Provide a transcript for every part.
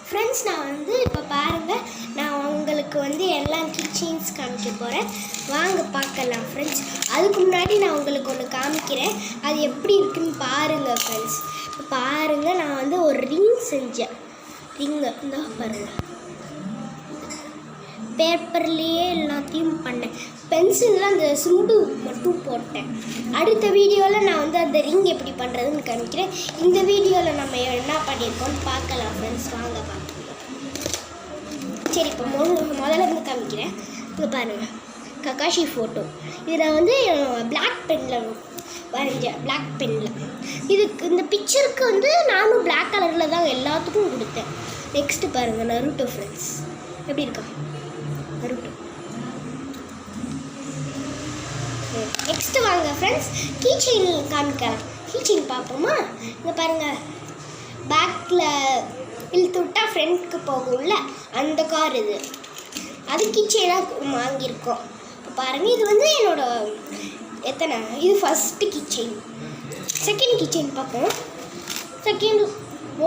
Friends, நான் வந்து இப்போ பாருங்கள், நான் உங்களுக்கு வந்து எல்லா கிச்சன்ஸ் காமிக்க போகிறேன். வாங்க பார்க்கலாம் ஃப்ரெண்ட்ஸ். அதுக்கு முன்னாடி நான் உங்களுக்கு ஒன்று காமிக்கிறேன், அது எப்படி இருக்குன்னு பாருங்கள் ஃப்ரெண்ட்ஸ். இப்போ பாருங்கள், நான் வந்து ஒரு ரிங் செஞ்சேன். ரிங்கு இந்த பாருங்கள், பேப்பர்லேயே எல்லாத்தையும் பண்ணேன். பென்சிலில் அந்த சிம்பு மட்டும் போட்டேன். அடுத்த வீடியோவில் நான் வந்து அந்த ரிங் எப்படி பண்ணுறதுன்னு காமிக்கிறேன். இந்த வீடியோவில் நம்ம என்ன பண்ணியிருக்கோம்னு பார்க்கலாம் ஃப்ரெண்ட்ஸ். வாங்க பார்க்கலாம். சரி, இப்போ முதல்ல இருந்து காமிக்கிறேன். இங்கே பாருங்கள், ககாஷி ஃபோட்டோ. இது நான் வந்து பிளாக் பெனில் வரைஞ்சேன். பிளாக் பெனில் இதுக்கு இந்த பிக்சருக்கு வந்து நானும் பிளாக் கலரில் தான் எல்லாத்துக்கும் கொடுத்தேன். நெக்ஸ்ட்டு பாருங்கள், நருட்டோ ஃப்ரெண்ட்ஸ் எப்படி இருக்கா நருட்டோ. நெக்ஸ்ட்டு வாங்க ஃப்ரெண்ட்ஸ், கீச்செயின் காமிக்கலாம். கீச்செயின் பார்ப்போமா? இங்கே பாருங்கள், பேக்கில் இழுத்து விட்டால் ஃப்ரெண்ட்க்கு போகும்ல, அந்த கார் இது. அது கீச்செயினாக வாங்கியிருக்கோம். இப்போ பாருங்கள், இது வந்து இது ஃபஸ்ட்டு கீச்செயின். செகண்ட் கீச்செயின் பார்ப்போம். செகண்ட்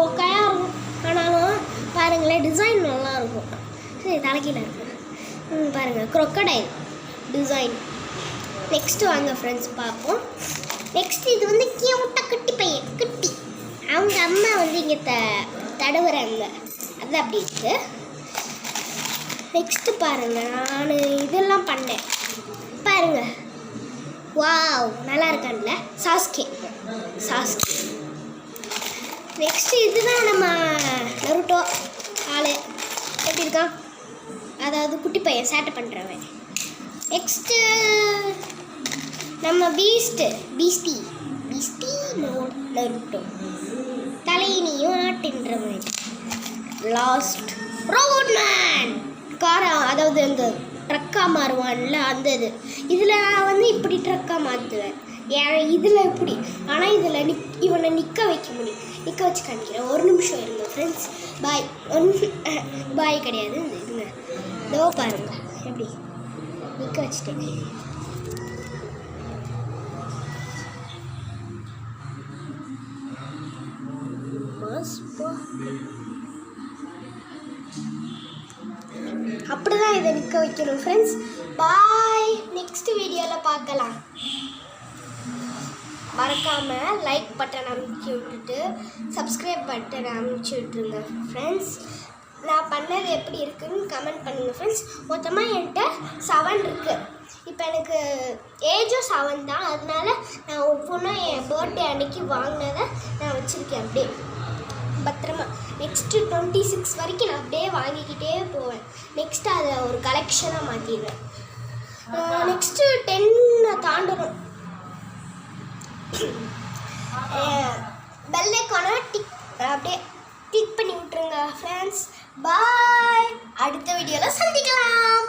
ஓக்கையாக இருக்கும், ஆனாலும் பாருங்களேன், டிசைன் நல்லாயிருக்கும். சரி, தலைக்கீழ இருக்கு பாருங்கள், க்ரொக்கடைல் டிசைன். நெக்ஸ்ட்டு வாங்க ஃப்ரெண்ட்ஸ் பார்ப்போம். நெக்ஸ்ட் இது வந்து கியூட்டாக குட்டி பையன், குட்டி. அவங்க அம்மா வந்து இங்கே தடவுறாங்க, அது அப்படி இருக்குது. நெக்ஸ்ட்டு பாருங்கள், நான் இதெல்லாம் பண்ணேன் பாருங்கள். வாவ், நல்லா இருக்கான்ல, சாஸ்கே. நெக்ஸ்ட்டு இதுதான் நம்ம நருட்டோ ஆள். எப்படி இருக்கான்? அதாவது குட்டி பையன் சேட்டை பண்ணுறவன். நெக்ஸ்ட்டு நம்ம பீஸ்டி நருட்டோ, தலையினையும் ஆட்டின்றவன். லாஸ்ட் ரோபோட் மேன், காரா, அதாவது அந்த ட்ரக்காக மாறுவான்ல, அந்த இதில் நான் வந்து இப்படி ட்ரக்காக மாற்றுவேன். இதில் இப்படி, ஆனால் இதில் இவனை நிற்க வைக்க முடியும். நிற்க வச்சு காமிக்கிறேன். ஒரு நிமிஷம் இருங்க ஃப்ரெண்ட்ஸ். பாய். பாய் கிடையாது, இதுங்க இதோ பாருங்கள், எப்படி நிற்க வச்சுட்டேன். அப்படிதான் இதை நிற்க வைக்கணும் ஃப்ரெண்ட்ஸ். பாய், நெக்ஸ்ட் வீடியோவில் பார்க்கலாம். மறக்காமல் லைக் பட்டன் அமுச்சு விட்டுட்டு சப்ஸ்கிரைப் பட்டன் அமுச்சு விட்டுருங்க ஃப்ரெண்ட்ஸ். நான் பண்ணது எப்படி இருக்குதுன்னு கமெண்ட் பண்ணுங்கள் ஃப்ரெண்ட்ஸ். மொத்தமாக என்கிட்ட 7 இருக்குது. இப்போ எனக்கு ஏஜும் 7 தான். அதனால நான் ஒவ்வொன்றும் என் பர்த்டே அன்னைக்கு வாங்கினதை நான் வச்சுருக்கேன் அப்படியே பத்திரமா. நெக்ஸ்ட்டு 26 வரைக்கும் நான் அப்படியே வாங்கிக்கிட்டே போவேன். நெக்ஸ்ட்டு அதை ஒரு கலெக்ஷனாக மாற்றிடுவேன். நெக்ஸ்ட்டு 10 தாண்டணும். பெல் ஐகானை அப்படியே கிளிக் பண்ணி விட்டுருங்க ஃப்ரெண்ட்ஸ். பாய், அடுத்த வீடியோவில் சந்திக்கலாம்.